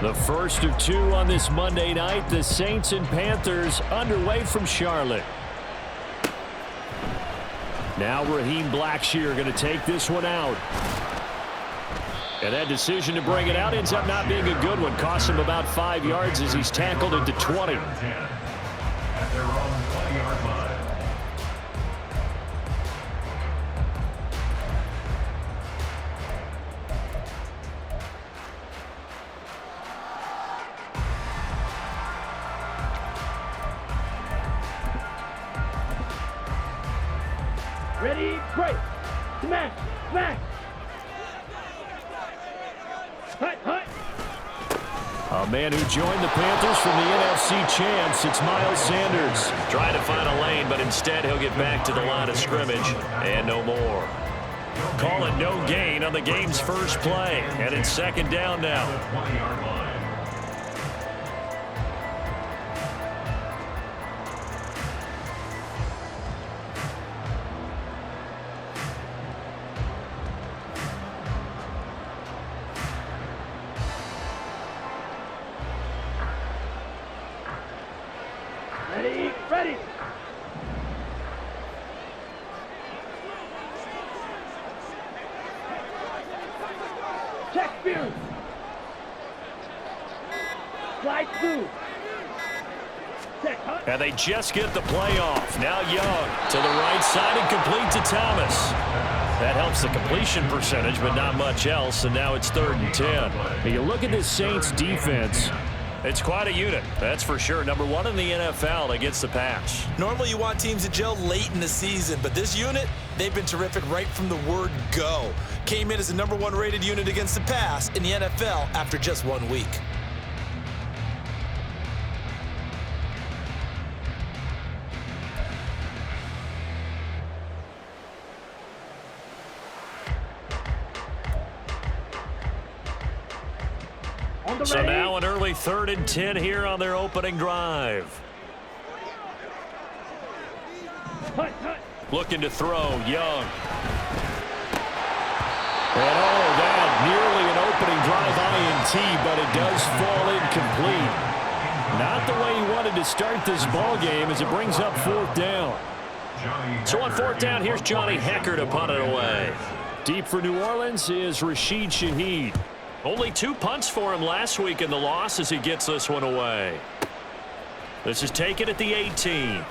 The first of two on this Monday night, the Saints and Panthers underway from Charlotte. Now Raheem Blackshear going to take this one out. And that decision to bring it out ends up not being a good one. Costs him about 5 yards as he's tackled into 20. At their own 20-yard line. Ready, break. Smash, smash. Hut, hut. A man who joined the Panthers from the NFC champs, it's Miles Sanders. Trying to find a lane, but instead he'll get back to the line of scrimmage and no more. Call it no gain on the game's first play, and it's second down now. 20-yard line. Ready, ready. Check spears. Slide through. Check, hut. And they just get the play off. Now Young to the right side and complete to Thomas. That helps the completion percentage, but not much else, and now it's 3rd and 10. Now you look at this Saints defense. It's quite a unit, that's for sure. Number 1 in the NFL against the pass. Normally you want teams to gel late in the season, but this unit, they've been terrific right from the word go. Came in as the number 1 rated unit against the pass in the NFL after just 1 week. So now an early 3rd and 10 here on their opening drive. Hut, hut. Looking to throw, Young. And that nearly an opening drive INT, but it does fall incomplete. Not the way he wanted to start this ball game as it brings up 4th down. So on 4th down, here's Johnny Hecker to punt it away. Deep for New Orleans is Rashid Shaheed. Only 2 punts for him last week in the loss as he gets this one away. This is taken at the 18.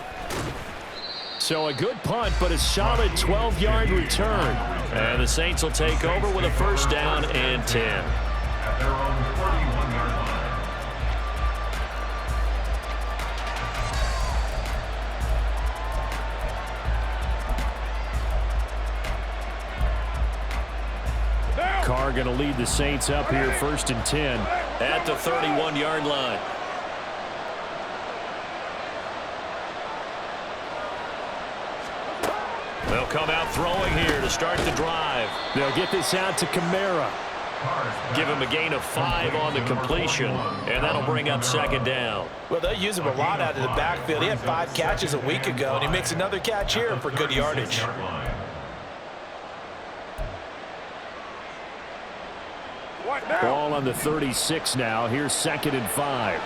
So a good punt, but a solid 12-yard return. And the Saints will take over with a 1st down and 10. At their own 41-yard line. Carr going to lead the Saints up here 1st and 10. At the 31-yard line. They'll come out throwing here to start the drive. They'll get this out to Kamara. Give him a gain of 5 on the completion, and that'll bring up 2nd down. Well, they use him a lot out of the backfield. He had 5 catches a week ago, and he makes another catch here for good yardage. Ball on the 36 now. Here's 2nd and 5.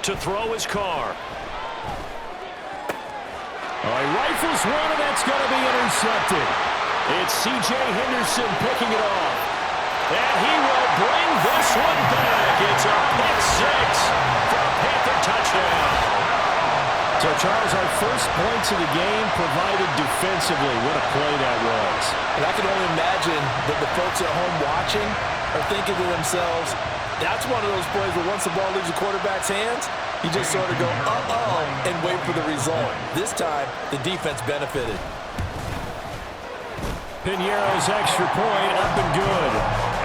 To throw his Carr. He rifles one, and that's going to be intercepted. It's C.J. Henderson picking it off. And he will bring this one back. It's a pick 6 for a Panther touchdown. So, Charles, our first points of the game provided defensively. What a play that was. And I can only imagine that the folks at home watching are thinking to themselves, that's one of those plays where once the ball leaves the quarterback's hands, you just sort of go, uh-oh, and wait for the result. This time, the defense benefited. Piñeiro's extra point up and good.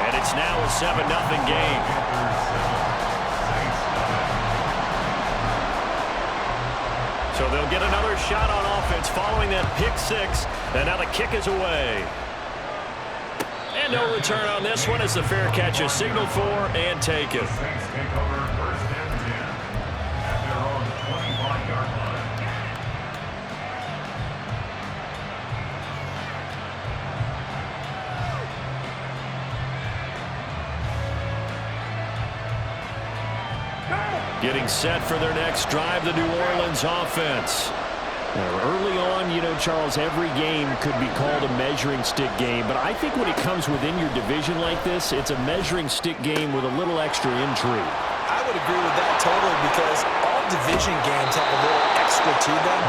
And it's now a 7-0 game. So they'll get another shot on offense following that pick 6. And now the kick is away. And no return on this one as the fair catch is signaled for and taken. Saints take over 1st and 10 at their own 25-yard line. Getting set for their next drive, the New Orleans offense. Now, early on, you know, Charles, every game could be called a measuring stick game. But I think when it comes within your division like this, it's a measuring stick game with a little extra intrigue. I would agree with that totally because all division games have a little extra to them.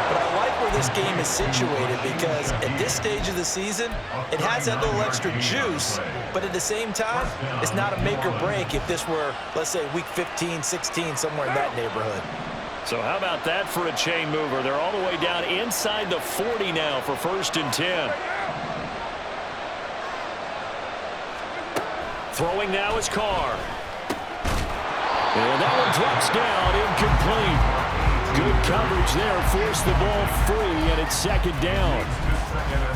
But I like where this game is situated because at this stage of the season, it has that little extra juice. But at the same time, it's not a make or break if this were, let's say, week 15, 16, somewhere in that neighborhood. So how about that for a chain mover? They're all the way down inside the 40 now for 1st and 10. Throwing now is Carr. And that one drops down, incomplete. Good coverage there, forced the ball free, and it's 2nd down.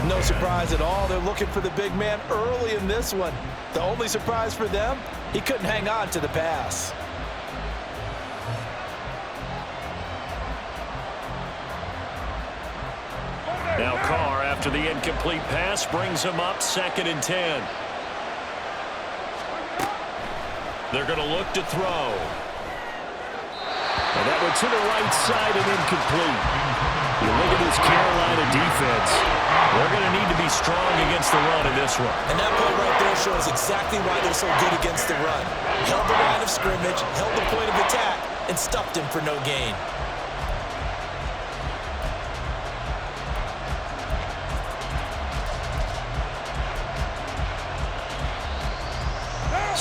No surprise at all. They're looking for the big man early in this one. The only surprise for them, he couldn't hang on to the pass. Now Carr, after the incomplete pass, brings him up 2nd and 10. They're going to look to throw. And that one to the right side and incomplete. You look at this Carolina defense. They're going to need to be strong against the run in this one. And that play right there shows exactly why they're so good against the run. Held the line of scrimmage, held the point of attack, and stuffed him for no gain.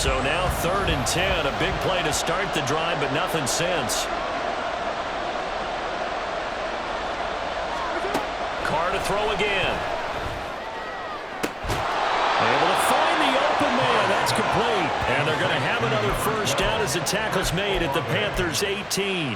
So now 3rd and 10, a big play to start the drive, but nothing since. Carr to throw again. Able to find the open man. That's complete. And they're going to have another 1st down as the tackle's made at the Panthers' 18.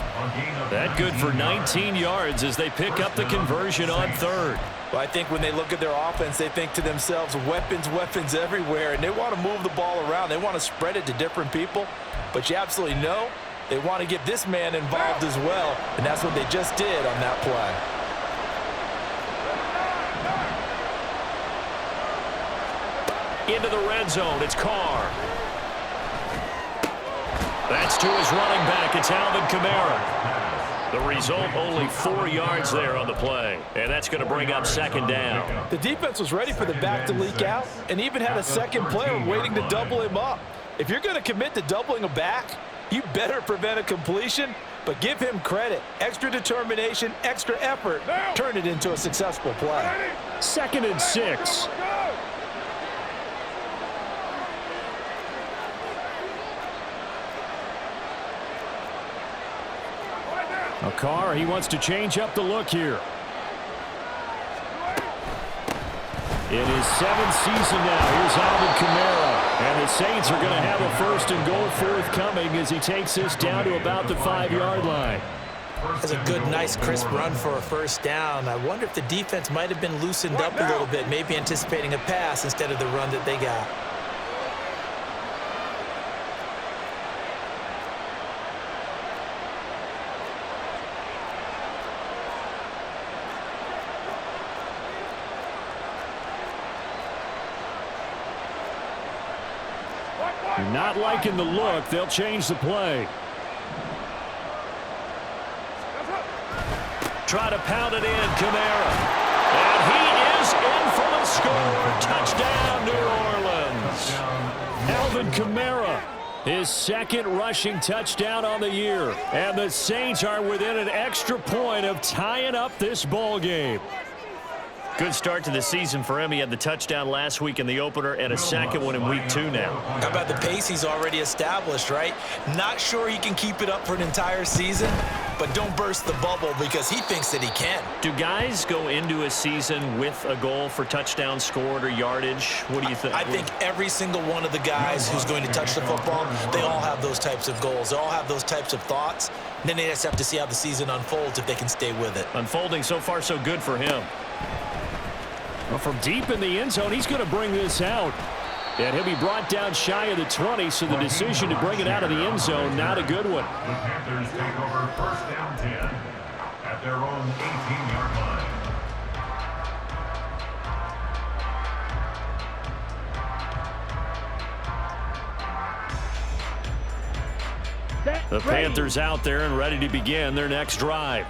That good for 19 yards as they pick up the conversion on 3rd. Well, I think when they look at their offense, they think to themselves, weapons, weapons everywhere, and they want to move the ball around. They want to spread it to different people, but you absolutely know they want to get this man involved as well, and that's what they just did on that play. Into the red zone, it's Carr. That's to his running back, it's Alvin Kamara. The result, only 4 yards there on the play. And that's going to bring up 2nd down. The defense was ready for the back to leak out and even had a second player waiting to double him up. If you're going to commit to doubling a back, you better prevent a completion, but give him credit. Extra determination, extra effort, turn it into a successful play. 2nd and 6. Carr, he wants to change up the look here. In his 7th season now, here's Alvin Kamara. And the Saints are going to have a 1st and goal forthcoming as he takes this down to about the 5-yard line. That's a good, nice, crisp run for a 1st down. I wonder if the defense might have been loosened up a little bit, maybe anticipating a pass instead of the run that they got. Not liking the look. They'll change the play. Try to pound it in, Kamara. And he is in for the score. Touchdown, New Orleans. Alvin Kamara, his 2nd rushing touchdown on the year. And the Saints are within an extra point of tying up this ball game. Good start to the season for him. He had the touchdown last week in the opener and a 2nd one in week 2 now. How about the pace he's already established, right? Not sure he can keep it up for an entire season, but don't burst the bubble because he thinks that he can. Do guys go into a season with a goal for touchdown scored or yardage? What do you think? I think every single one of the guys who's going to touch the football, they all have those types of goals. They all have those types of thoughts. And then they just have to see how the season unfolds if they can stay with it. Unfolding so far so good for him. Well, from deep in the end zone, he's going to bring this out. And he'll be brought down shy of the 20, so the decision to bring it out of the end zone, not a good one. The Panthers take over 1st down 10 at their own 18-yard line. The Panthers out there and ready to begin their next drive.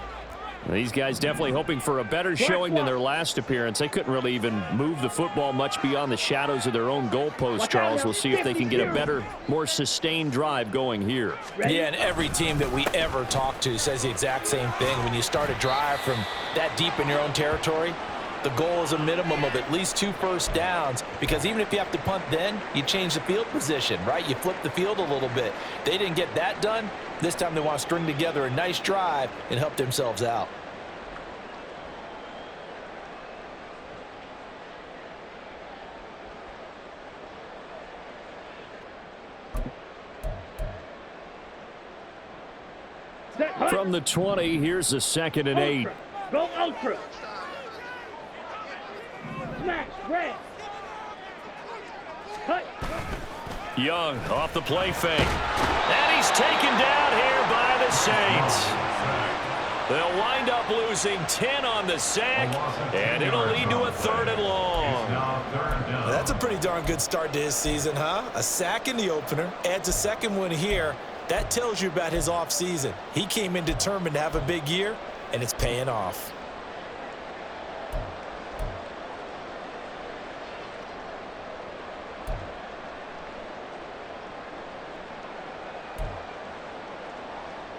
These guys definitely hoping for a better showing than their last appearance. They couldn't really even move the football much beyond the shadows of their own goalpost, Charles. We'll see if they can get a better, more sustained drive going here. Yeah, and every team that we ever talk to says the exact same thing. When you start a drive from that deep in your own territory, the goal is a minimum of at least 2 first downs, because even if you have to punt then, you change the field position, right? You flip the field a little bit. They didn't get that done. This time they want to string together a nice drive and help themselves out. From the 20, here's a 2nd and 8. Go ultra. Smash, red. Cut. Young off the play fake. And he's taken down here by the Saints. They'll wind up losing 10 on the sack, and it'll lead to a 3rd and long. That's a pretty darn good start to his season, huh? A sack in the opener, adds a 2nd one here. That tells you about his offseason. He came in determined to have a big year, and it's paying off.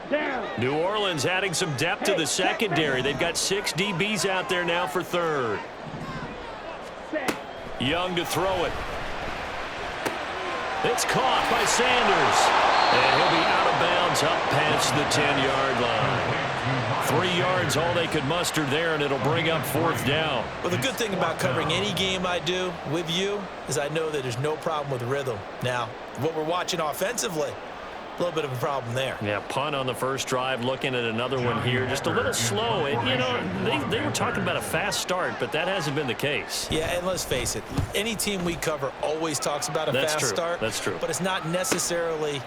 Down. New Orleans adding some depth to the secondary. They've got 6 DBs out there now for 3rd. Set. Young to throw it. It's caught by Sanders. And he'll be out of bounds up past the 10-yard line. 3 yards, all they could muster there, and it'll bring up 4th down. Well, the good thing about covering any game I do with you is I know that there's no problem with rhythm. Now, what we're watching offensively, a little bit of a problem there. Yeah, punt on the first drive, looking at another one here. Just a little slow. And, you know, they were talking about a fast start, but that hasn't been the case. Yeah, and let's face it, any team we cover always talks about a fast start. That's true. But it's not necessarily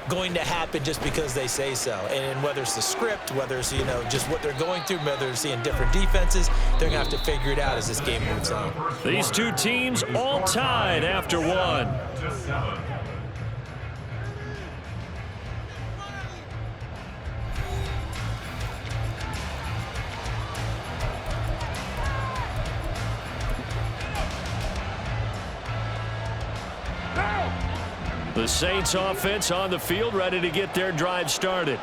going to happen just because they say so. And whether it's the script, whether it's, you know, just what they're going through, whether they're seeing different defenses, they're going to have to figure it out as this game moves on. These two teams all tied after 1. The Saints offense on the field, ready to get their drive started.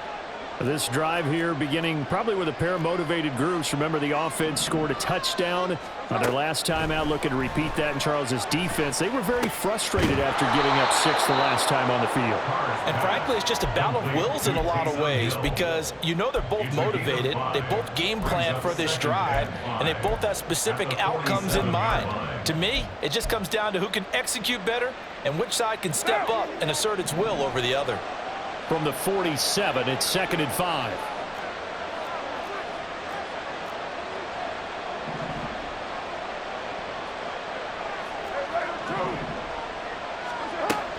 This drive here beginning probably with a pair of motivated groups. Remember, the offense scored a touchdown on their last time out. Looking to repeat that in Charles's defense. They were very frustrated after giving up 6 the last time on the field. And frankly, it's just a battle of wills in a lot of ways, because you know they're both motivated. They both game plan for this drive, and they both have specific outcomes in mind. To me, it just comes down to who can execute better and which side can step up and assert its will over the other. From the 47, it's 2nd and 5.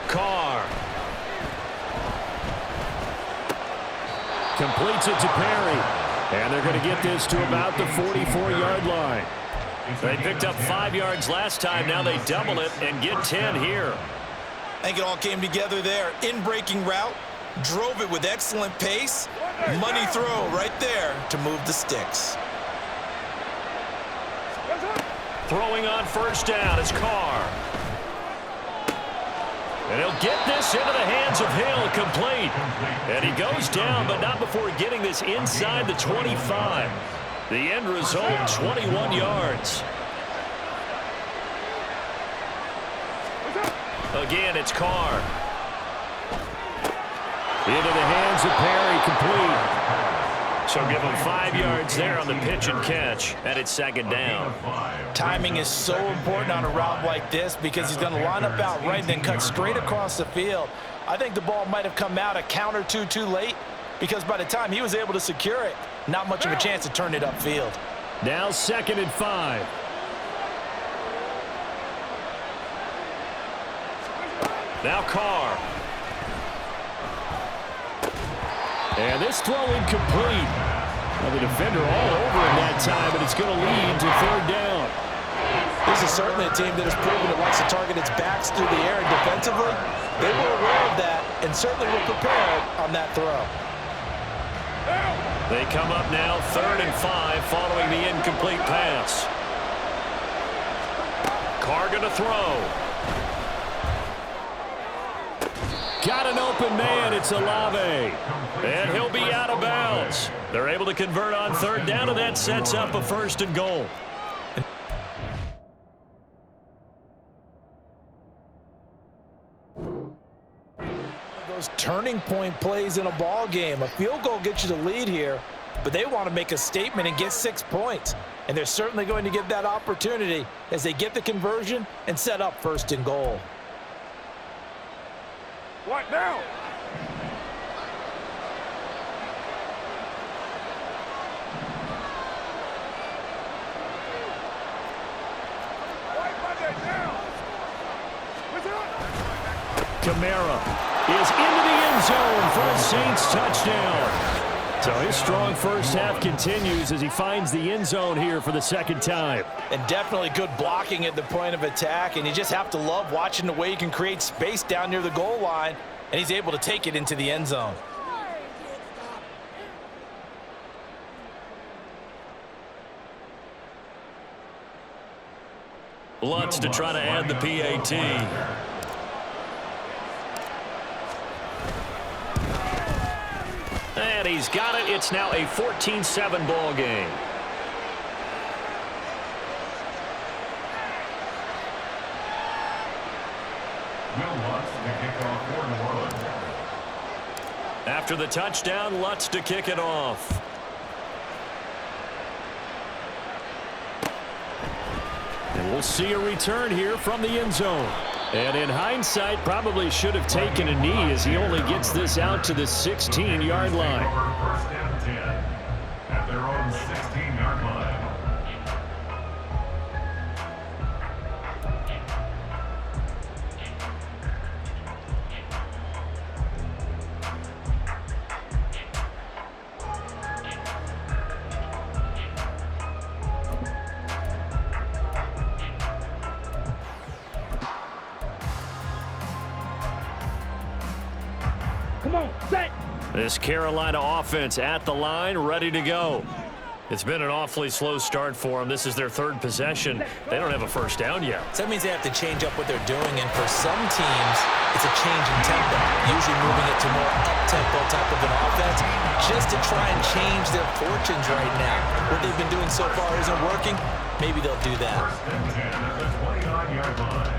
Carr. Completes it to Perry. And they're going to get this to about the 44-yard line. They picked up 5 yards last time. Now they double it and get 10 here. I think it all came together there. In-breaking route. Drove it with excellent pace. Money throw right there to move the sticks. Throwing on first down is Carr. And he'll get this into the hands of Hill, complete. And he goes down, but not before getting this inside the 25. The end result, 21 yards. Again, it's Carr. Into the hands of Perry, complete. So give him 5 yards there on the pitch and catch, and it's 2nd down. Timing is so important on a route like this, because he's going to line up out right and then cut straight across the field. I think the ball might have come out a count or two too late, because by the time he was able to secure it, not much of a chance to turn it upfield. Now 2nd and 5. Now Carr. And this throw incomplete. Well, the defender all over him that time, and it's going to lead to 3rd down. This is certainly a team that has proven it likes to target its backs through the air, and defensively, they were aware of that and certainly were prepared on that throw. They come up now 3rd and 5 following the incomplete pass. Carr going to throw. Got an open man. It's Olave. And he'll be out of bounds. They're able to convert on 3rd down, and that sets up a 1st and goal. Those turning point plays in a ball game. A field goal gets you the lead here, but they want to make a statement and get 6 points. And they're certainly going to get that opportunity as they get the conversion and set up 1st and goal. What now? Kamara is into the end zone for a Saints touchdown. So his strong first half continues as he finds the end zone here for the 2nd time. And definitely good blocking at the point of attack, and you just have to love watching the way he can create space down near the goal line, and he's able to take it into the end zone. Lutz to try to add the PAT. And he's got it. It's now a 14-7 ball game. After the touchdown, Lutz to kick it off. And we'll see a return here from the end zone. And in hindsight, probably should have taken a knee as he only gets this out to the 16-yard line. First down 10 at their own 16-yard line. Come on, set. This Carolina offense at the line, ready to go. It's been an awfully slow start for them. This is their 3rd possession. They don't have a first down yet. So that means they have to change up what they're doing, and for some teams, it's a change in tempo, usually moving it to more up-tempo type of an offense, just to try and change their fortunes right now. What they've been doing so far isn't working. Maybe they'll do that. First and 10 at the 29-yard line.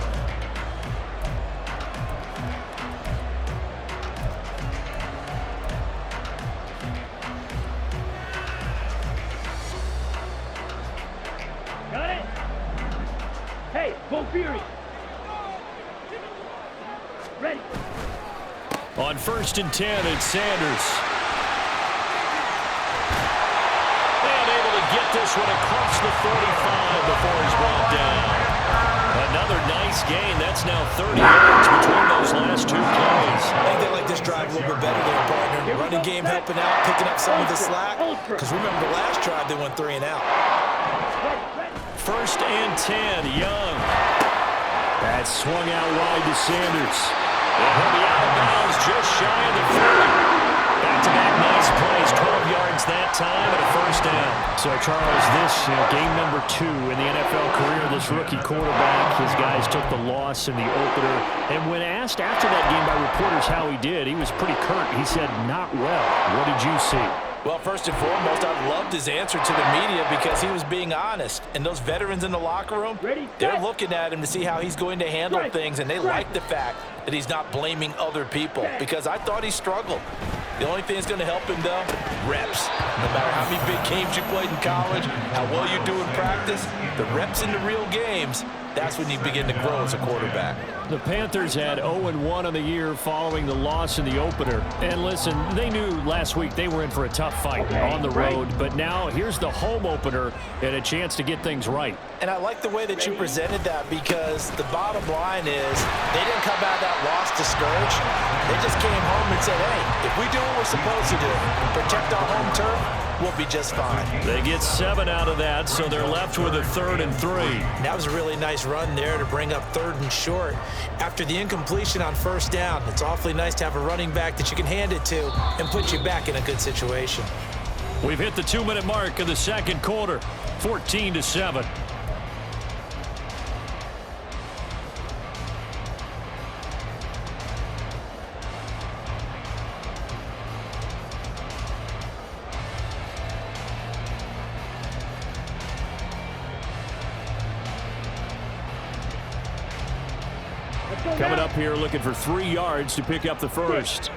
Got it? Hey, go Fury. Ready. On 1st and 10, it's Sanders. And able to get this one across the 45 before he's brought down. Another nice gain. That's now 30 yards between those last 2 plays. I think they like this drive a little bit better there, partner. Running game helping out, picking up some of the slack. Because remember, the last drive they went 3 and out. 1st and 10, Young. That swung out wide to Sanders. And he'll be out of bounds just shy of the 30. Back-to-back nice plays, 12 yards that time and a 1st down. So, Charles, this game number 2 in the NFL career, this rookie quarterback, his guys took the loss in the opener. And when asked after that game by reporters how he did, he was pretty curt. He said, not well. What did you see? Well, first and foremost, I loved his answer to the media because he was being honest. And those veterans in the locker room, they're looking at him to see how he's going to handle things, and they like the fact that he's not blaming other people because I thought he struggled. The only thing that's going to help him, though, reps. No matter how many big games you played in college, how well you do in practice, the reps in the real games, that's when you begin to grow as a quarterback. The Panthers had 0-1 on the year following the loss in the opener. And listen, they knew last week they were in for a tough fight on the road. But now here's the home opener and a chance to get things right. And I like the way that you presented that because the bottom line is they didn't come out of that loss discouraged. They just came home and said, hey, if we do what we're supposed to do, protect our home turf, we'll be just fine. They get 7 out of that, so they're left with a 3rd and 3. That was a really nice run there to bring up 3rd and short. After the incompletion on 1st down, it's awfully nice to have a running back that you can hand it to and put you back in a good situation. We've hit the 2-minute mark of the second quarter, 14-7. Coming up here looking for 3 yards to pick up the first.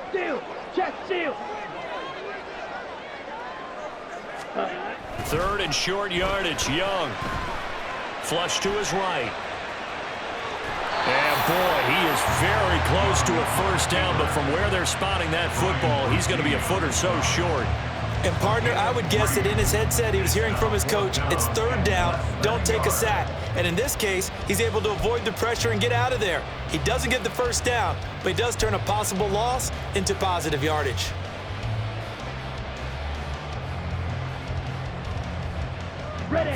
Steal! Check steal! 3rd and short yardage. Young. Flush to his right. And boy, he is very close to a 1st down, but from where they're spotting that football, he's going to be a foot or so short. And, partner, I would guess that in his headset he was hearing from his coach, it's 3rd down, don't take a sack. And in this case, he's able to avoid the pressure and get out of there. He doesn't get the 1st down, but he does turn a possible loss into positive yardage.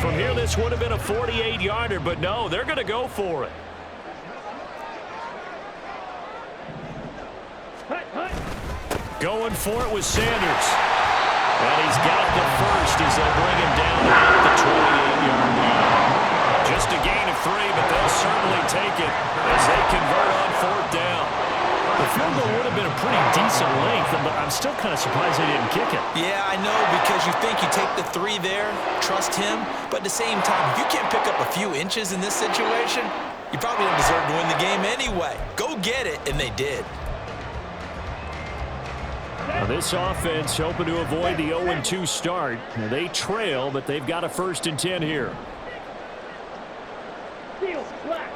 From here, this would have been a 48-yarder, but no, they're going to go for it. Going for it with Sanders. And he's got the first as they'll bring him down at the 28-yard line. Just a gain of 3, but they'll certainly take it as they convert on 4th down. The field goal would have been a pretty decent length, but I'm still kind of surprised they didn't kick it. Yeah, I know, because you think you take the 3 there, trust him, but at the same time, if you can't pick up a few inches in this situation, you probably don't deserve to win the game anyway. Go get it, and they did. Now this offense hoping to avoid the 0-2 start. Now they trail, but they've got a 1st and 10 here. Steal! Black!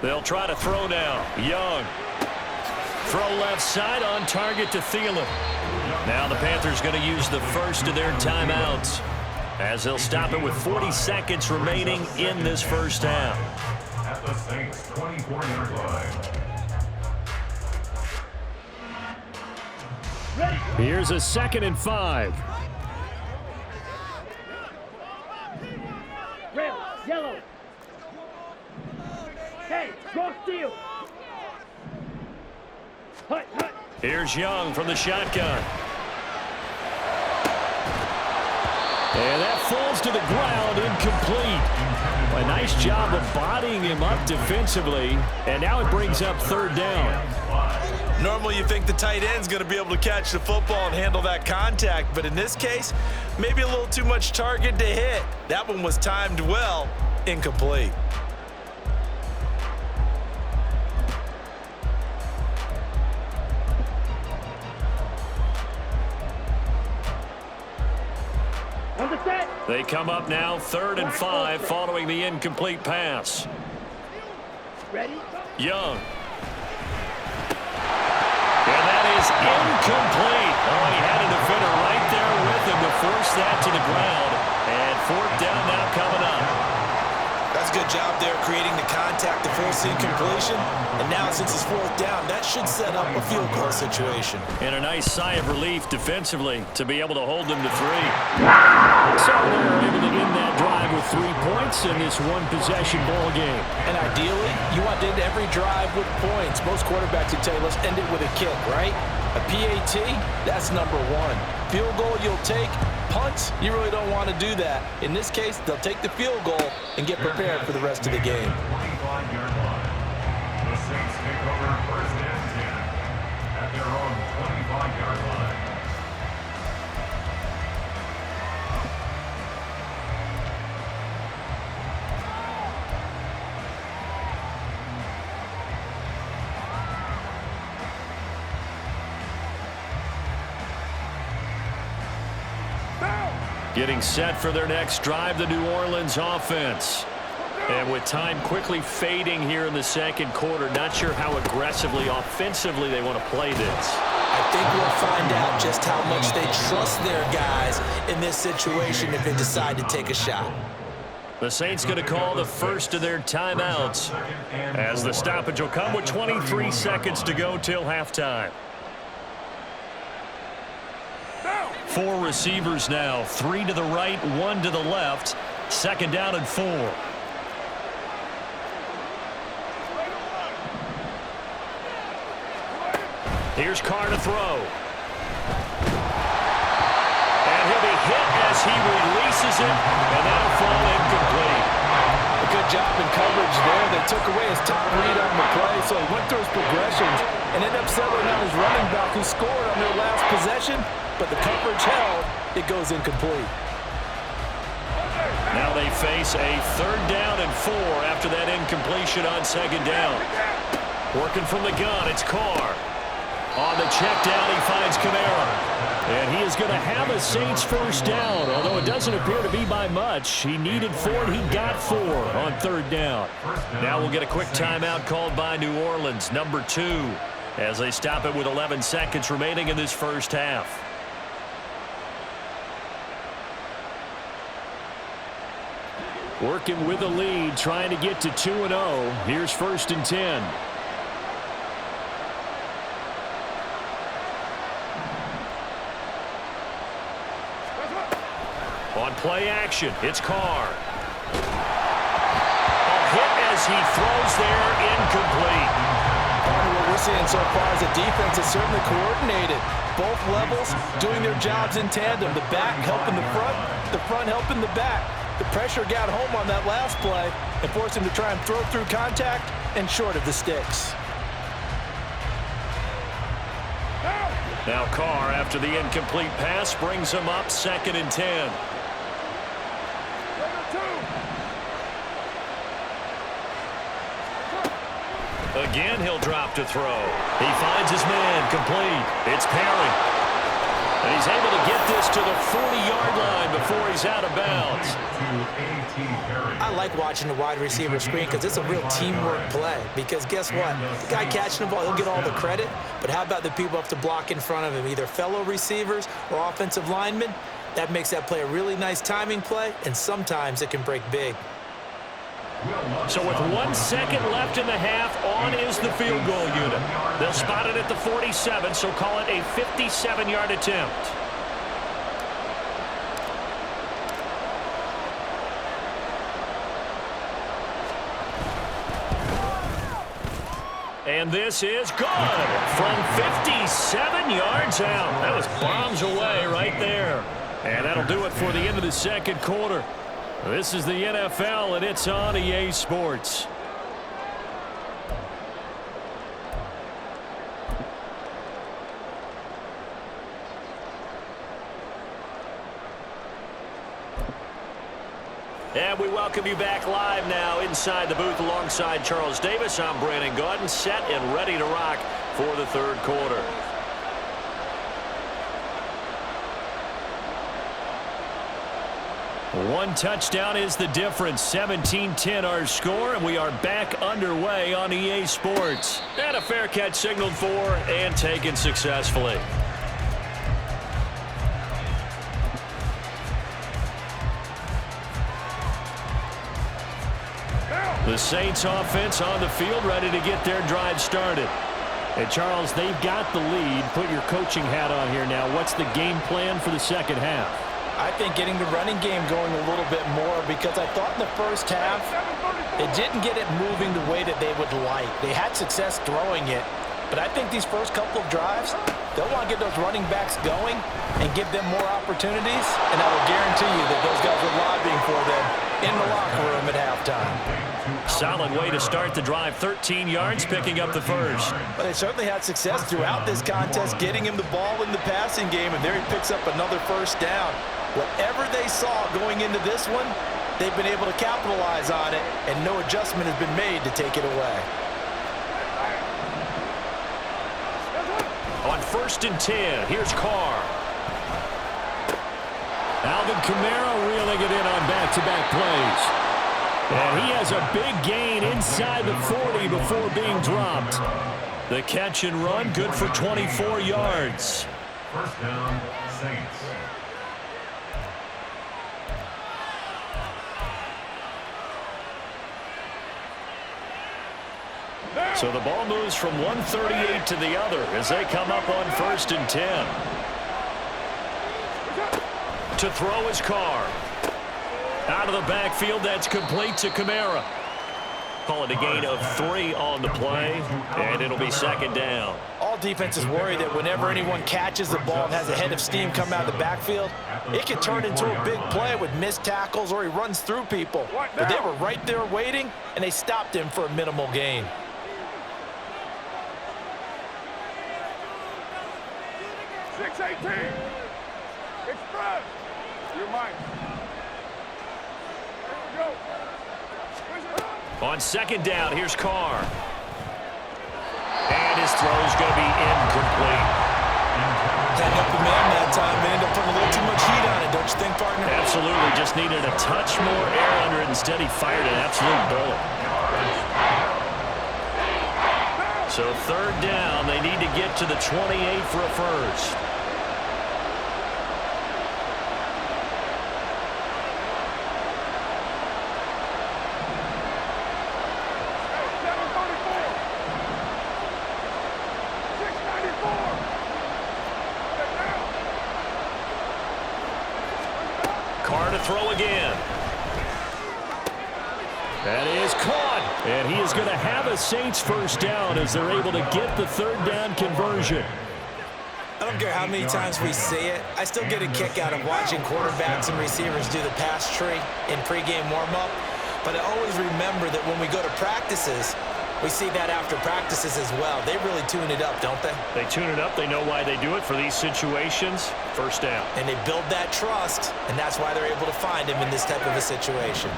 They'll try to throw now. Young. Throw left side on target to Thielen. Now the Panthers going to use the first of their timeouts as they'll stop it with 40 seconds remaining in this 1st half. At the Saints' 24-yard line. Here's a 2nd and 5. Red, yellow. Hey, go steal. Hut, hut. Here's Young from the shotgun. And that falls to the ground, incomplete. A nice job of bodying him up defensively, and now it brings up 3rd down. Normally you think the tight end's going to be able to catch the football and handle that contact, but in this case, maybe a little too much target to hit. That one was timed well, incomplete. They come up now 3rd and 5 following the incomplete pass. Ready? Young. And that is incomplete. Oh, he had a defender right there with him to force that to the ground. And 4th down now coming up. That's a good job there creating the contact to force the incompletion. And now since it's 4th down, that should set up a field goal situation. And a nice sigh of relief defensively to be able to hold them to 3. So they're able to end that drive with 3 points in this one-possession ball game. And ideally, you want to end every drive with points. Most quarterbacks would tell you, let's end it with a kick, right? A PAT, that's number 1. Field goal you'll take. Punts, you really don't want to do that. In this case, they'll take the field goal and get prepared for the rest of the game. 25-yard line. The Saints take over 1st and 10 at their own 25-yard line. Getting set for their next drive, the New Orleans offense. And with time quickly fading here in the second quarter, not sure how aggressively, offensively they want to play this. I think we'll find out just how much they trust their guys in this situation if they decide to take a shot. The Saints going to call the first of their timeouts, as the stoppage will come with 23 seconds to go till halftime. 4 receivers now, 3 to the right, 1 to the left. 2nd down and 4. Here's Carr to throw. And he'll be hit as he releases it, and that'll fall incomplete. A good job in coverage there. They took away his top read on the play, so he went through his progressions and ended up settling on his running back who scored on their last possession, but the coverage held. It goes incomplete. Now they face a 3rd down and 4 after that incompletion on 2nd down. Working from the gun, it's Carr. On the check down, he finds Kamara. And he is going to have a Saints 1st down, although it doesn't appear to be by much. He needed 4, and he got 4 on 3rd down. Now we'll get a quick timeout called by New Orleans, number 2, as they stop it with 11 seconds remaining in this first half. Working with a lead, trying to get to 2-0. Here's 1st and 10. On play action, it's Carr. A hit as he throws there, incomplete. What we're seeing so far is the defense is certainly coordinated. Both levels doing their jobs in tandem. The back helping the front helping the back. The pressure got home on that last play and forced him to try and throw through contact and short of the sticks. Now Carr, after the incomplete pass, brings him up 2nd and 10. Again, he'll drop to throw. He finds his man, complete. It's Perry. And he's able to get this to the 40-yard line before he's out of bounds. I like watching the wide receiver screen because it's a real teamwork play. Because guess what? The guy catching the ball, he'll get all the credit. But how about the people up to block in front of him, either fellow receivers or offensive linemen? That makes that play a really nice timing play, and sometimes it can break big. So with 1 second left in the half, on is the field goal unit. They'll spot it at the 47, so call it a 57-yard attempt. And this is good from 57 yards out. That was bombs away right there. And that'll do it for the end of the 2nd quarter. This is the NFL, and it's on EA Sports. And we welcome you back live now inside the booth alongside Charles Davis. I'm Brandon Gaudin, set and ready to rock for the 3rd quarter. One touchdown is the difference. 17-10 our score, and we are back underway on EA Sports. And a fair catch signaled for and taken successfully. The Saints offense on the field, ready to get their drive started. And Charles, they've got the lead. Put your coaching hat on here now. What's the game plan for the 2nd half? I think getting the running game going a little bit more, because I thought in the first half they didn't get it moving the way that they would like. They had success throwing it, but I think these first couple of drives, they'll want to get those running backs going and give them more opportunities, and I will guarantee you that those guys were lobbying for them in the locker room at halftime. Solid way to start the drive. 13 yards, picking up the first. But they certainly had success throughout this contest, getting him the ball in the passing game, and there he picks up another 1st down. Whatever they saw going into this one, they've been able to capitalize on it, and no adjustment has been made to take it away. On 1st and 10, here's Carr. Alvin Kamara reeling it in on back-to-back plays. And he has a big gain inside the 40 before being dropped. The catch and run, good for 24 yards. 1st down, Saints. So the ball moves from 138 to the other as they come up on 1st and 10. To throw his Carr. Out of the backfield, that's complete to Kamara. Call it a gain of 3 on the play, and it'll be 2nd down. All defenses worry that whenever anyone catches the ball and has a head of steam come out of the backfield, it can turn into a big play with missed tackles or he runs through people. But they were right there waiting, and they stopped him for a minimal gain. Express. You're mine. Go. On 2nd down, here's Carr. And his throw's going to be incomplete. Hang up the man that time. They end up putting a little too much heat on it, don't you think, partner? Absolutely. Just needed a touch more air under it. Instead, he fired an absolute bullet. So 3rd down, they need to get to the 28 for a first. Carr to throw again. That is caught. And he is going to have a Saints first down as they're able to get the 3rd down conversion. I don't care how many times we see it. I still get a kick out of watching quarterbacks and receivers do the pass tree in pregame warm-up. But I always remember that when we go to practices, we see that after practices as well. They really tune it up, don't they? They tune it up. They know why they do it for these situations. First down. And they build that trust, and that's why they're able to find him in this type of a situation.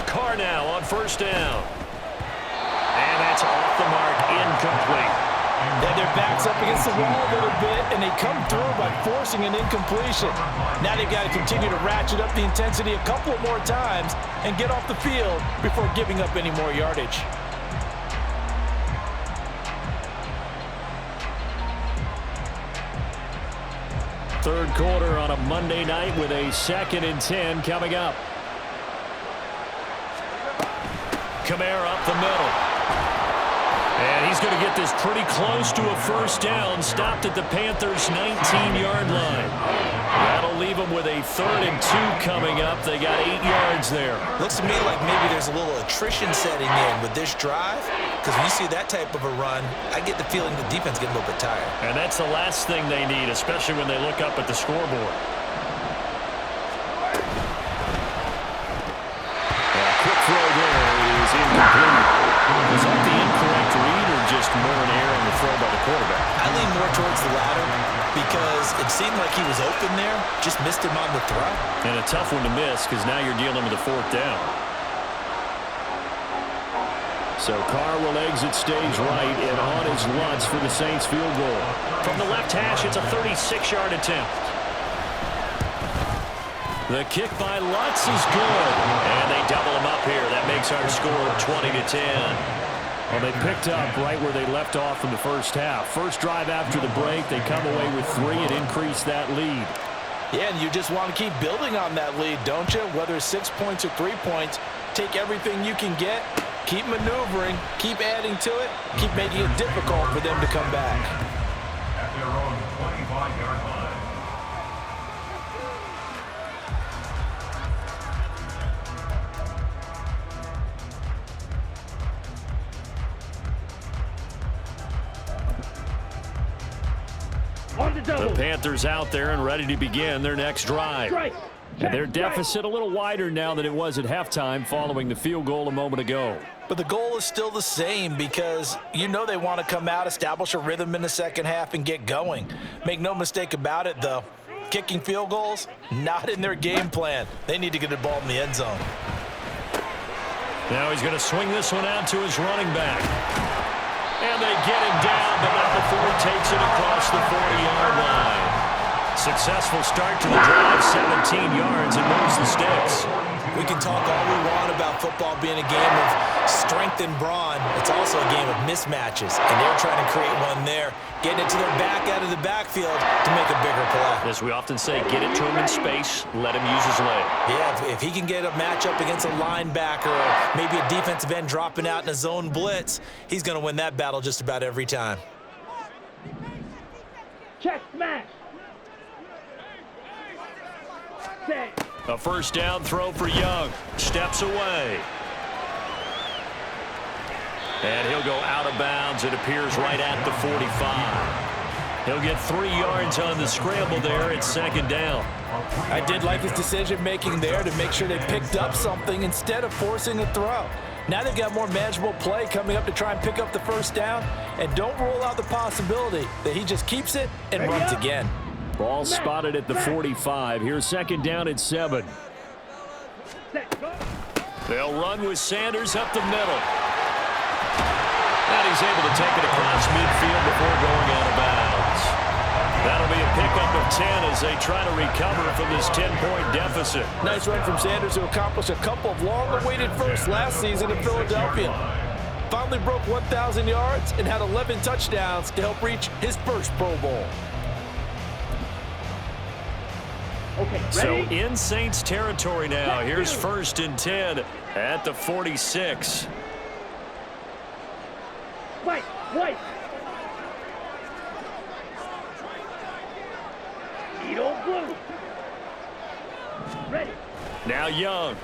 Carr now on 1st down. And that's off the mark, incomplete. Yeah, their back's up against the wall a little bit, and they come through by forcing an incompletion. Now they've got to continue to ratchet up the intensity a couple more times and get off the field before giving up any more yardage. Third quarter on a Monday night with a 2nd and 10 coming up. Kamara up the middle. And he's going to get this pretty close to a first down. Stopped at the Panthers' 19-yard line. That'll leave them with a 3rd and 2 coming up. They got 8 yards there. Looks to me like maybe there's a little attrition setting in with this drive. Because when you see that type of a run, I get the feeling the defense gets a little bit tired. And that's the last thing they need, especially when they look up at the scoreboard. A quick throw there is incomplete. Was that the incorrect read or just more an error on the throw by the quarterback? I lean more towards the latter because it seemed like he was open there, just missed him on the throw. And a tough one to miss because now you're dealing with a 4th down. So Carr will exit stage right and on his Lutz for the Saints field goal. From the left hash, it's a 36-yard attempt. The kick by Lutz is good. And they double him up here. That makes our score 20-10. Well, they picked up right where they left off in the first half. First drive after the break, they come away with 3 and increase that lead. Yeah, and you just want to keep building on that lead, don't you? Whether it's 6 points or 3 points, take everything you can get, keep maneuvering, keep adding to it, keep making it difficult for them to come back. At their own 25-yard line. The Panthers out there and ready to begin their next drive. And their deficit a little wider now than it was at halftime following the field goal a moment ago. But the goal is still the same because you know they want to come out, establish a rhythm in the second half, and get going. Make no mistake about it, though. Kicking field goals, not in their game plan. They need to get the ball in the end zone. Now he's going to swing this one out to his running back. And they get him down, but not before he takes it across the 40-yard line. Successful start to the drive, 17 yards, and moves the sticks. We can talk all we want about football being a game of strength and brawn. It's also a game of mismatches, and they're trying to create one there, getting it to their back out of the backfield to make a bigger play. As we often say, get it to him in space, let him use his leg. Yeah, if he can get a matchup against a linebacker or maybe a defensive end dropping out in a zone blitz, he's going to win that battle just about every time. Check smash. Set. A first down throw for Young. Steps away. And he'll go out of bounds. It appears right at the 45. He'll get 3 yards on the scramble there. It's second down. I did like his decision-making there to make sure they picked up something instead of forcing a throw. Now they've got more manageable play coming up to try and pick up the first down, and don't rule out the possibility that he just keeps it and runs again. Ball spotted at the 45. Here's second down at 7. They'll run with Sanders up the middle. And he's able to take it across midfield before going out of bounds. That'll be a pickup of 10 as they try to recover from this 10-point deficit. Nice run from Sanders to accomplish a couple of long-awaited firsts last season in Philadelphia. Finally broke 1,000 yards and had 11 touchdowns to help reach his first Pro Bowl. Okay, So ready? in Saints territory now. Here's first and 10 at the 46. White, white. Needle blue. Ready. Now Young.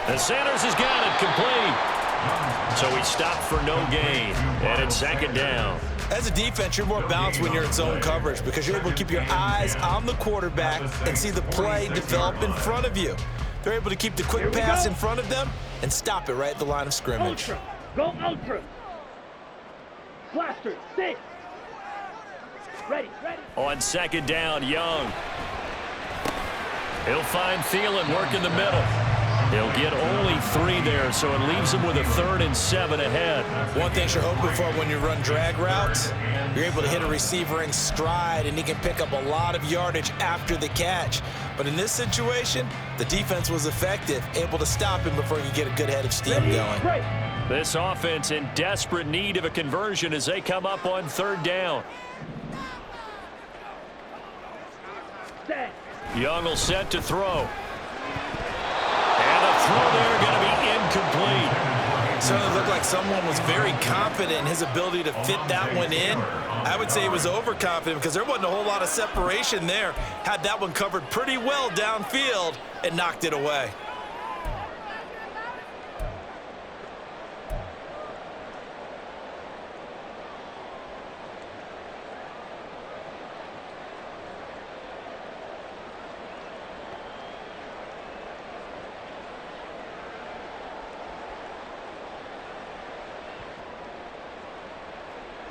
And Sanders has got it complete. So he stopped for no gain. And it's second down. As a defense, you're more balanced when you're in zone coverage because you're able to keep your eyes on the quarterback and see the play develop in front of you. They're able to keep the quick pass in front of them and stop it right at the line of scrimmage. Ultra. Go ultra. Blaster. Sit. Ready, ready. On second down, Young. He'll find Thielen working the middle. He'll get only 3 there, so it leaves him with a 3rd and 7 ahead. One thing you're hoping for when you run drag routes, you're able to hit a receiver in stride, and he can pick up a lot of yardage after the catch. But in this situation, the defense was effective, able to stop him before he could get a good head of steam going. Right. This offense in desperate need of a conversion as they come up on 3rd down. Set. Young will set to throw. And a throw there going to be incomplete. Certainly looked like someone was very confident in his ability to fit that one in. I would say he was overconfident because there wasn't a whole lot of separation there. Had that one covered pretty well downfield and knocked it away.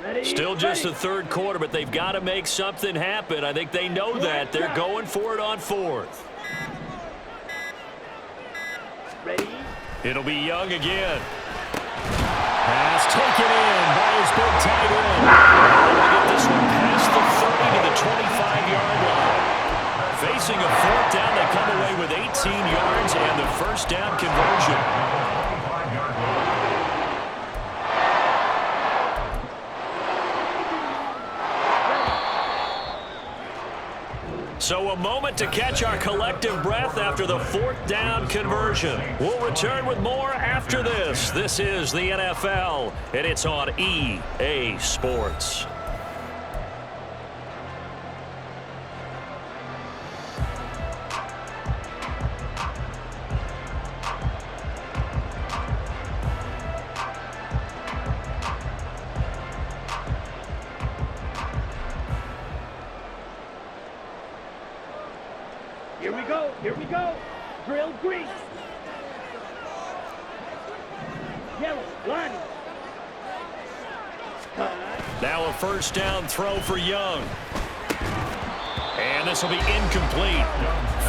Ready. Still just the ready. 3rd quarter, but they've got to make something happen. I think they know that. They're going for it on 4th. Ready. It'll be Young again. Pass taken in by his big tight end. Able to get this one past the 30 to the 25-yard line. Facing a 4th down, they come away with 18 yards and the first down conversion. So a moment to catch our collective breath after the 4th down conversion. We'll return with more after this. This is the NFL, and it's on EA Sports. Here we go. Here we go. Drill green. Yellow. Line. Cut. Now a first down throw for Young. And this will be incomplete.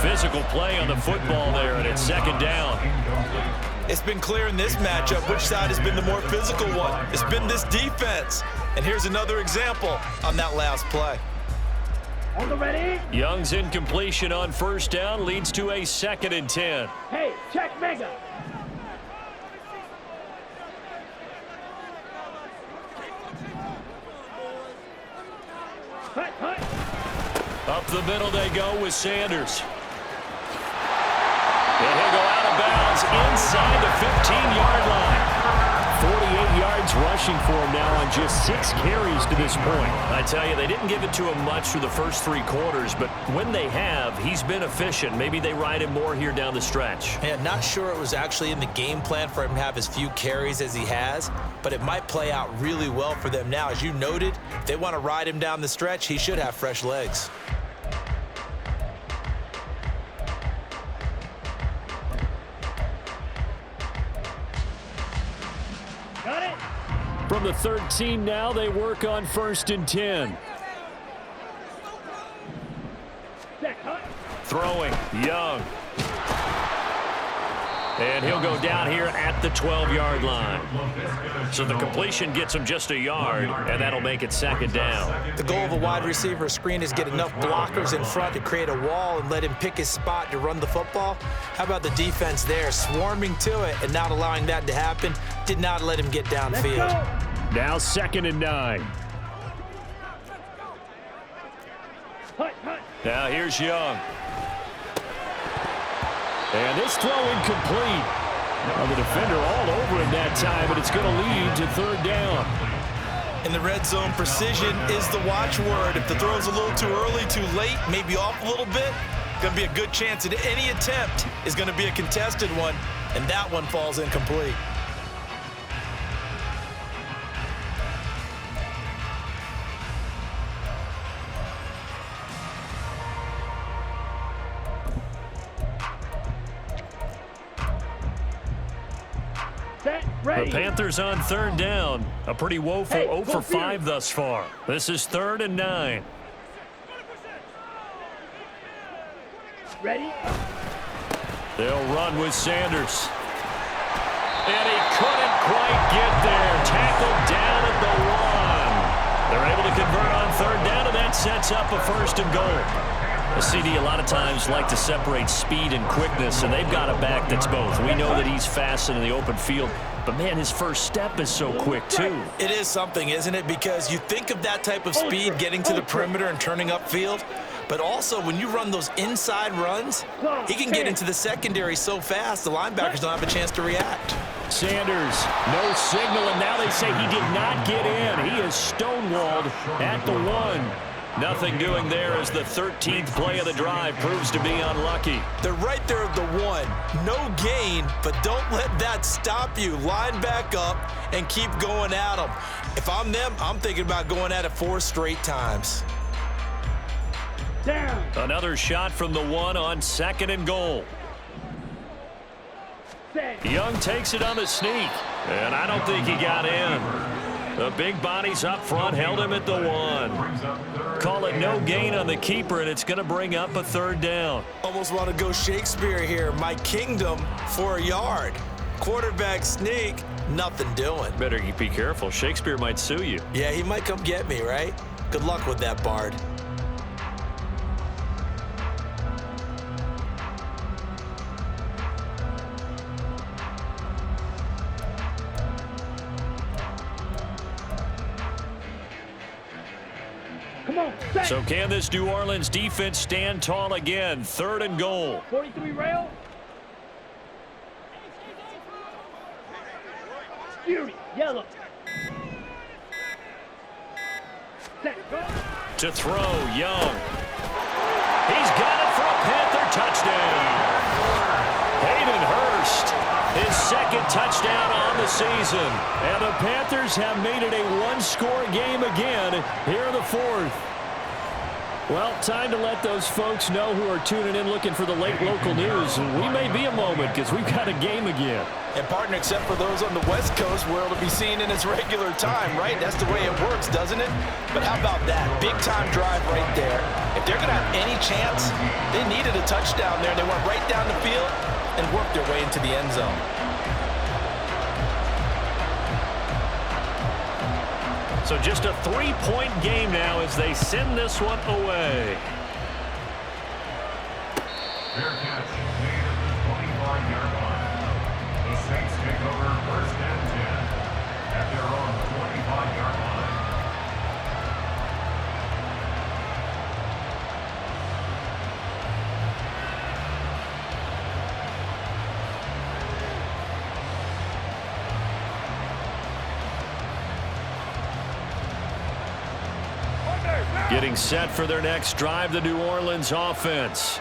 Physical play on the football there, and it's second down. It's been clear in this matchup which side has been the more physical one. It's been this defense. And here's another example on that last play. On the ready. Young's incompletion on first down leads to a 2nd and 10. Hey, check mega. Hut, hut. Up the middle they go with Sanders. And he'll go out of bounds inside the 15-yard line. 48 yards rushing for him now on just 6 carries to this point. I tell you, they didn't give it to him much through the first 3 quarters, but when they have, he's been efficient. Maybe they ride him more here down the stretch. Yeah, not sure it was actually in the game plan for him to have as few carries as he has, but it might play out really well for them now. As you noted, if they want to ride him down the stretch, he should have fresh legs. Got it. From the 13 now, they work on 1st and 10. Check, hut. Throwing, Young. And he'll go down here at the 12-yard line. So the completion gets him just a yard, and that'll make it 2nd down. The goal of a wide receiver screen is get enough blockers in front to create a wall and let him pick his spot to run the football. How about the defense there, swarming to it and not allowing that to happen? Did not let him get Let's downfield. go. Now 2nd and 9. Hut, hut. Now here's Young. And this throw incomplete. Well, the defender all over him that time, but it's going to lead to 3rd down. In the red zone, precision is the watchword. If the throw's a little too early, too late, maybe off a little bit, going to be a good chance that any attempt is going to be a contested one, and that one falls incomplete. Set, The ready. Panthers on 3rd down. A pretty woeful Hey, 0 go for field. 5 thus far. This is 3rd and 9. Ready. They'll run with Sanders. And he couldn't quite get there. Tackled down at the 1. They're able to convert on 3rd down, and that sets up a 1st and goal. The CD a lot of times like to separate speed and quickness, and they've got a back that's both. We know that he's fast in the open field, but, man, his first step is so quick, too. It is something, isn't it? Because you think of that type of speed getting to the perimeter and turning upfield, but also when you run those inside runs, he can get into the secondary so fast the linebackers don't have a chance to react. Sanders, no signal, and now they say he did not get in. He is stonewalled at the 1. Nothing doing there as the 13th play of the drive proves to be unlucky. They're right there at the 1. No gain, but don't let that stop you. Line back up and keep going at them. If I'm them, I'm thinking about going at it 4 straight times. Down. Another shot from the 1 on 2nd and goal. Set. Young takes it on the sneak, and I don't think he got in. The big bodies up front held him at the 1. Call it no gain on the keeper, and it's going to bring up a 3rd down. Almost want to go Shakespeare here. My kingdom for a yard. Quarterback sneak, nothing doing. Better be careful. Shakespeare might sue you. Yeah, he might come get me, right? Good luck with that, Bard. Come on. Set. So can this New Orleans defense stand tall again? 3rd and goal. 43 rail. Fury. Yellow. Set. Go. To throw, Young. He's got it for a Panther touchdown. Hayden Hurst, his 2nd touchdown on the season. And the Panthers have made it a 1-score game again here in the 4th. Well, time to let those folks know who are tuning in looking for the late local news. And we may be a moment because we've got a game again. And, partner, except for those on the West Coast, where it'll be seen in its regular time, right? That's the way it works, doesn't it? But how about that? Big-time drive right there. If they're going to have any chance, they needed a touchdown there. They went right down the field and worked their way into the end zone. So just a 3-point game now as they send this one away. Fair catch made at the 25-yard line. The Saints take over 1st and 10 at their own 25-yard line. Getting set for their next drive, the New Orleans offense.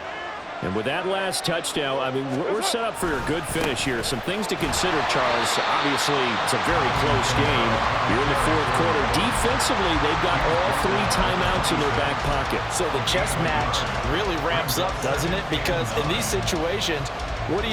And with that last touchdown, I mean, we're set up for a good finish here. Some things to consider, Charles. Obviously, it's a very close game. You're in the fourth quarter. Defensively, they've got all 3 timeouts in their back pocket. So the chess match really ramps up, doesn't it? Because in these situations, what do?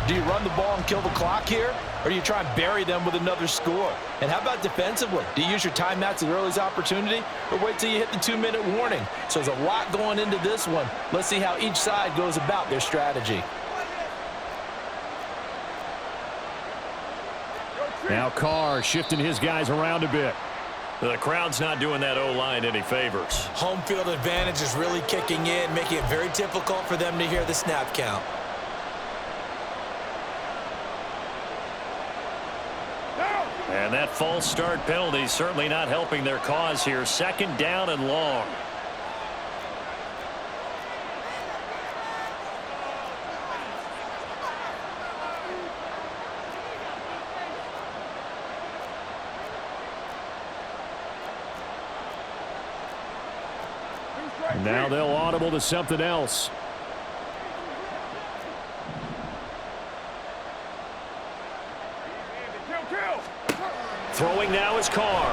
Do you run the ball and kill the clock here? Or do you try and bury them with another score? And how about defensively? Do you use your timeouts at the earliest opportunity? Or wait till you hit the 2-minute warning? So there's a lot going into this one. Let's see how each side goes about their strategy. Now Carr shifting his guys around a bit. The crowd's not doing that O-line any favors. Home field advantage is really kicking in, making it very difficult for them to hear the snap count. And that false start penalty is certainly not helping their cause here. 2nd down and long. Now they'll audible to something else. Throwing now is Carr.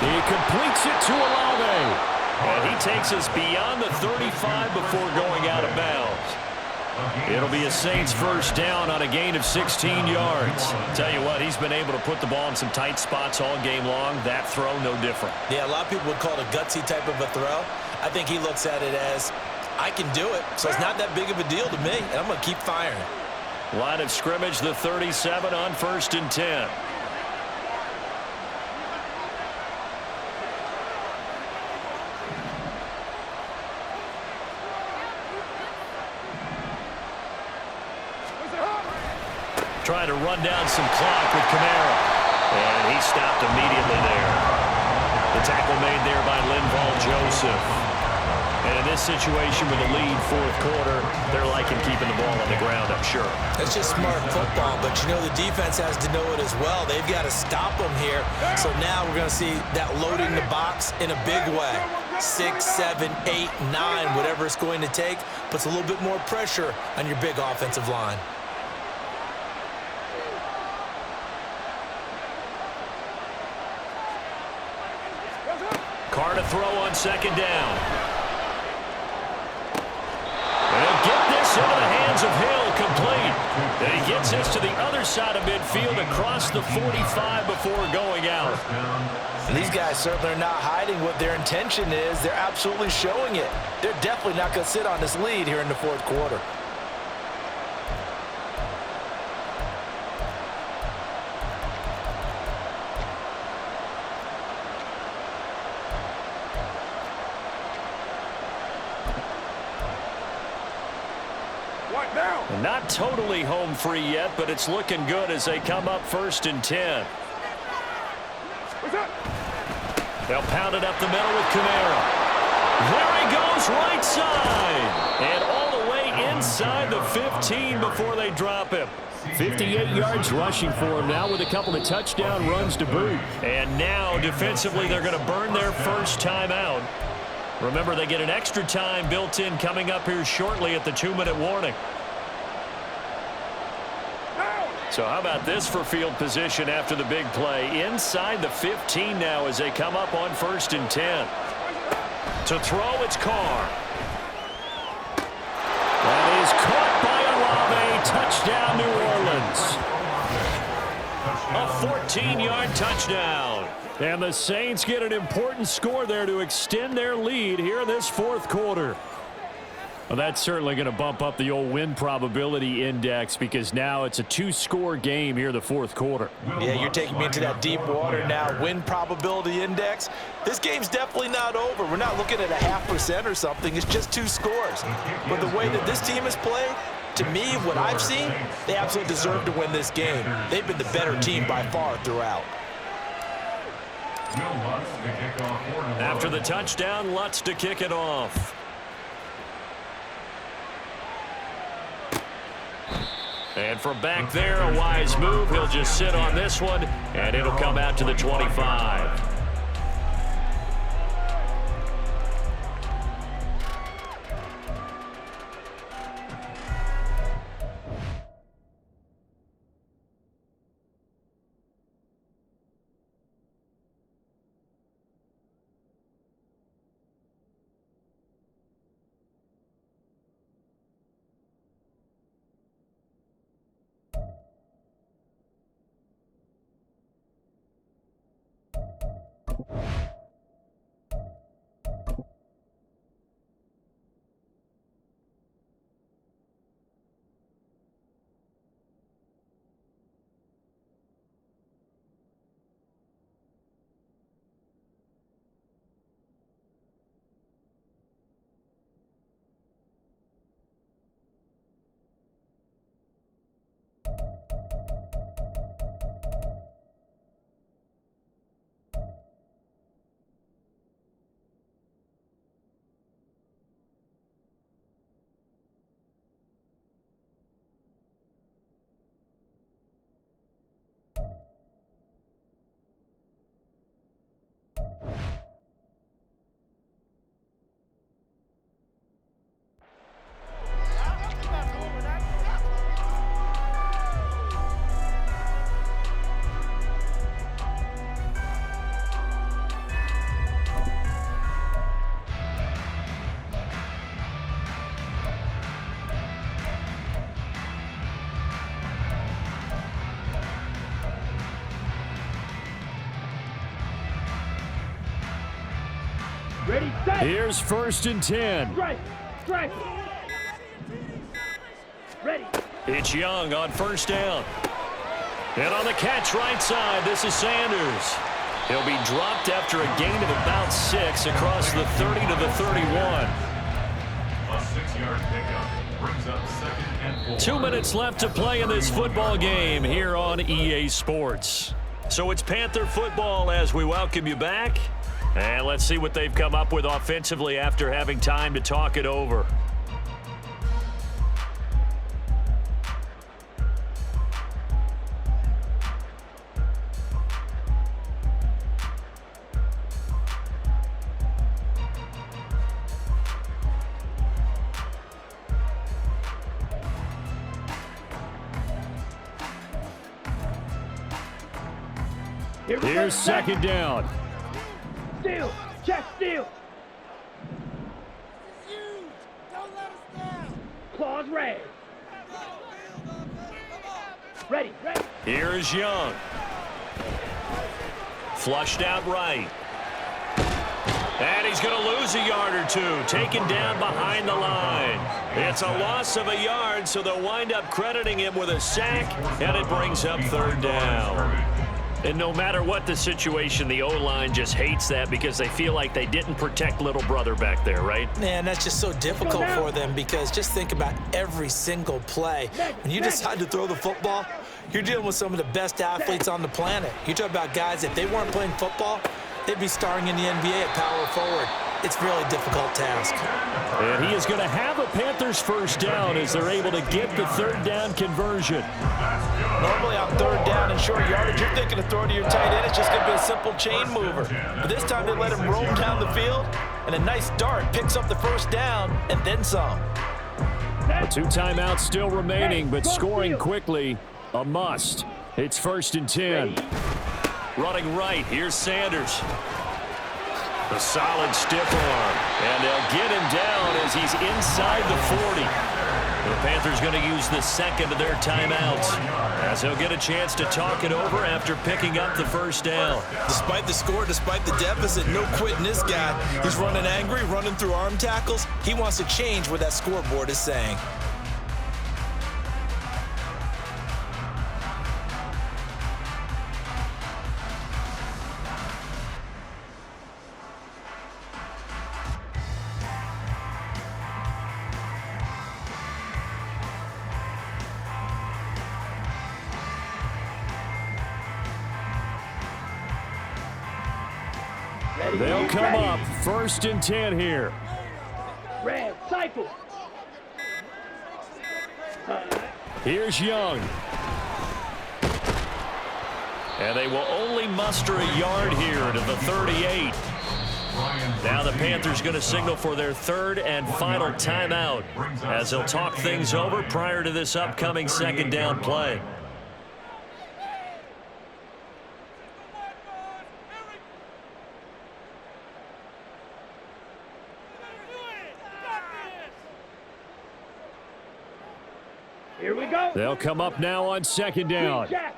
He completes it to Olave. And he takes us beyond the 35 before going out of bounds. It'll be a Saints 1st down on a gain of 16 yards. Tell you what, he's been able to put the ball in some tight spots all game long. That throw, no different. Yeah, a lot of people would call it a gutsy type of a throw. I think he looks at it as, I can do it, so it's not that big of a deal to me, and I'm going to keep firing. Line of scrimmage, the 37 on 1st and 10. Trying to run down some clock with Kamara. And he stopped immediately there. The tackle made there by Linval Joseph. And in this situation with a lead 4th quarter, they're liking keeping the ball on the ground, I'm sure. That's just smart football, but you know the defense has to know it as well. They've got to stop them here. So now we're going to see that loading the box in a big way. 6, 7, 8, 9, whatever it's going to take, puts a little bit more pressure on your big offensive line. Carr to throw on 2nd down. They'll get this into the hands of Hill, complete. And he gets this to the other side of midfield across the 45 before going out. And these guys certainly are not hiding what their intention is. They're absolutely showing it. They're definitely not going to sit on this lead here in the 4th quarter. Not totally home free yet, but it's looking good as they come up 1st and 10. They'll pound it up the middle with Kamara. There he goes, right side. And all the way inside the 15 before they drop him. 58 yards rushing for him now with a couple of touchdown runs to boot. And now defensively they're going to burn their 1st time out. Remember, they get an extra time built in coming up here shortly at the 2-minute warning. So how about this for field position after the big play? Inside the 15 now as they come up on 1st and 10. To throw, it's Carr. That is caught by Olave. Touchdown, New Orleans. A 14-yard touchdown. And the Saints get an important score there to extend their lead here in this 4th quarter. Well, that's certainly going to bump up the old win probability index because now it's a 2-score game here in the fourth quarter. Yeah, you're taking me into that deep water now. Win probability index. This game's definitely not over. We're not looking at a 0.5% or something. It's just 2 scores. But the way that this team has played, to me, what I've seen, they absolutely deserve to win this game. They've been the better team by far throughout. After the touchdown, Lutz to kick it off. And from back there, a wise move. He'll just sit on this one, and it'll come out to the 25. Ready, set. Here's 1st and 10. Strike. Strike. Ready. It's Young on 1st down. And on the catch right side, this is Sanders. He'll be dropped after a gain of about 6 across the 30 to the 31. A 6-yard pickup brings up 2nd and 4. 2 minutes left to play in this football game here on EA Sports. So it's Panther football as we welcome you back. And let's see what they've come up with offensively after having time to talk it over. Here's 2nd down. Steal. Check steal. Claws raised. Ready. Ready. Here's Young. Flushed out right. And he's going to lose a yard or 2, taken down behind the line. It's a loss of a yard, so they'll wind up crediting him with a sack, and it brings up 3rd down. And no matter what the situation, the O-line just hates that because they feel like they didn't protect little brother back there, right? Man, that's just so difficult for them because just think about every single play. When you decide to throw the football, you're dealing with some of the best athletes on the planet. You talk about guys, if they weren't playing football, they'd be starring in the NBA at power forward. It's a really difficult task. And he is going to have a Panthers 1st down as they're able to get the 3rd down conversion. Normally on 3rd down and short yardage, you're thinking of throwing to your tight end. It's just going to be a simple chain mover. But this time they let him roam down the field, and a nice dart picks up the 1st down and then some. 2 timeouts still remaining, but scoring quickly, a must. It's 1st and 10. Running right, here's Sanders. A solid stiff arm, and they'll get him down as he's inside the 40. The Panthers going to use the second of their timeouts as they'll get a chance to talk it over after picking up the first down. Despite the score, despite the deficit, no quitting this guy. He's running angry, running through arm tackles. He wants to change what that scoreboard is saying. They'll come up 1st and 10 here. Red, cycle. Here's Young. And they will only muster a yard here to the 38. Now the Panthers going to signal for their third and final timeout as they'll talk things over prior to this upcoming second down play. Here we go. They'll come up now on 2nd down. Jack.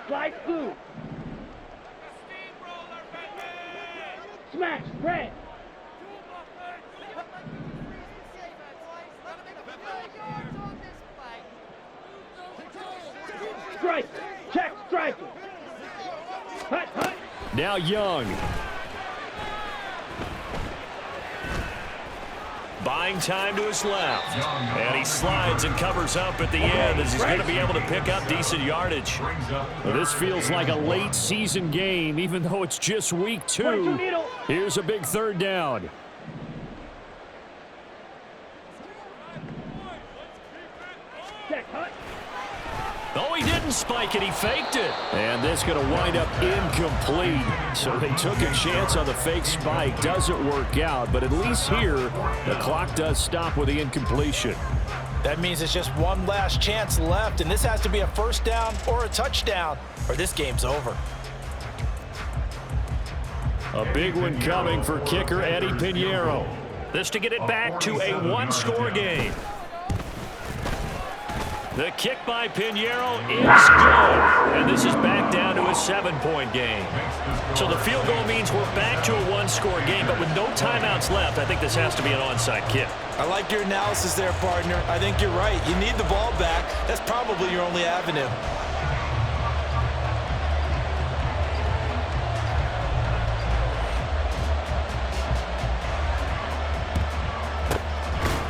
Slide through. Smash, red. Strike, check, striker. Hut, hut. Now Young. Buying time to his left. And he slides and covers up at the end as he's going to be able to pick up decent yardage. Well, this feels like a late season game, even though it's just week 2. Here's a big 3rd down. Check, hut. Oh, he didn't spike it. He faked it. And this going to wind up incomplete. So they took a chance on the fake spike. Doesn't work out, but at least here, the clock does stop with the incompletion. That means it's just one last chance left, and this has to be a first down or a touchdown, or this game's over. A big one coming for kicker Eddie Pinheiro. This to get it back to a one-score game. The kick by Pinheiro is good. And this is back down to a 7-point game. So the field goal means we're back to a one-score game, but with no timeouts left, I think this has to be an onside kick. I like your analysis there, partner. I think you're right. You need the ball back. That's probably your only avenue.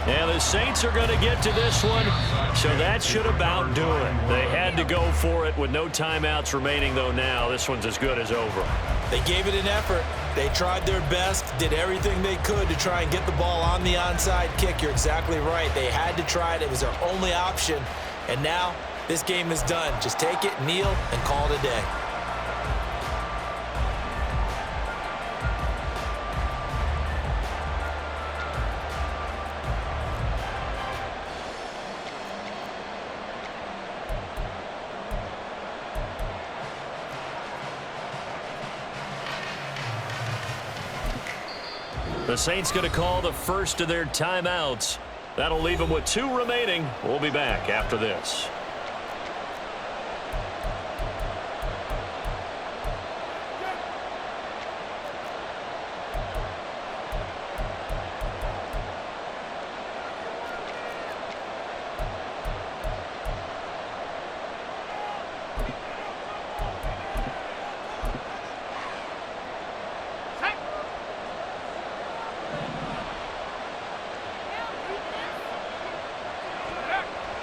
And the Saints are going to get to this one, so that should about do it. They had to go for it with no timeouts remaining, though now this one's as good as over. They gave it an effort. They tried their best, did everything they could to try and get the ball on the onside kick. You're exactly right. They had to try it. It was their only option. And now this game is done. Just take it, kneel, and call it a day. The Saints going to call the first of their timeouts. That'll leave them with 2 remaining. We'll be back after this.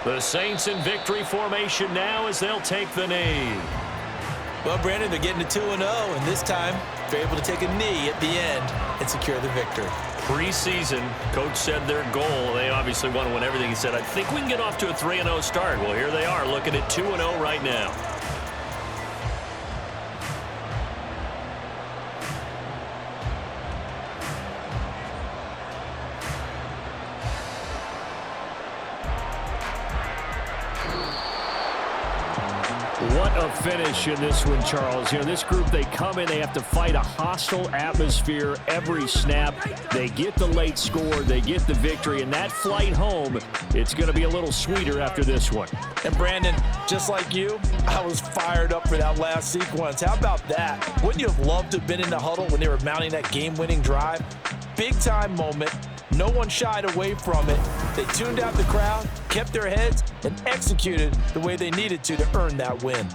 The Saints in victory formation now as they'll take the knee. Well, Brandon, they're getting to 2-0, and this time they're able to take a knee at the end and secure the victory. Preseason, coach said their goal, they obviously want to win everything. He said, I think we can get off to a 3-0 start. Well, here they are looking at 2-0 right now. What a finish in this one, Charles. You know, this group, they come in, they have to fight a hostile atmosphere every snap. They get the late score, they get the victory, and that flight home, it's going to be a little sweeter after this one. And Brandon, just like you, I was fired up for that last sequence. How about that? Wouldn't you have loved to have been in the huddle when they were mounting that game-winning drive? Big-time moment. No one shied away from it. They tuned out the crowd, kept their heads, and executed the way they needed to earn that win.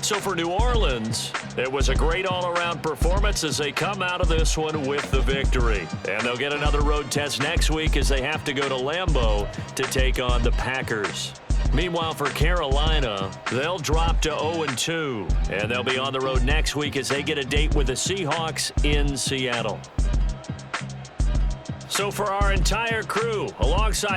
So for New Orleans, it was a great all-around performance as they come out of this one with the victory. And they'll get another road test next week as they have to go to Lambeau to take on the Packers. Meanwhile, for Carolina, they'll drop to 0-2, and they'll be on the road next week as they get a date with the Seahawks in Seattle. So for our entire crew, alongside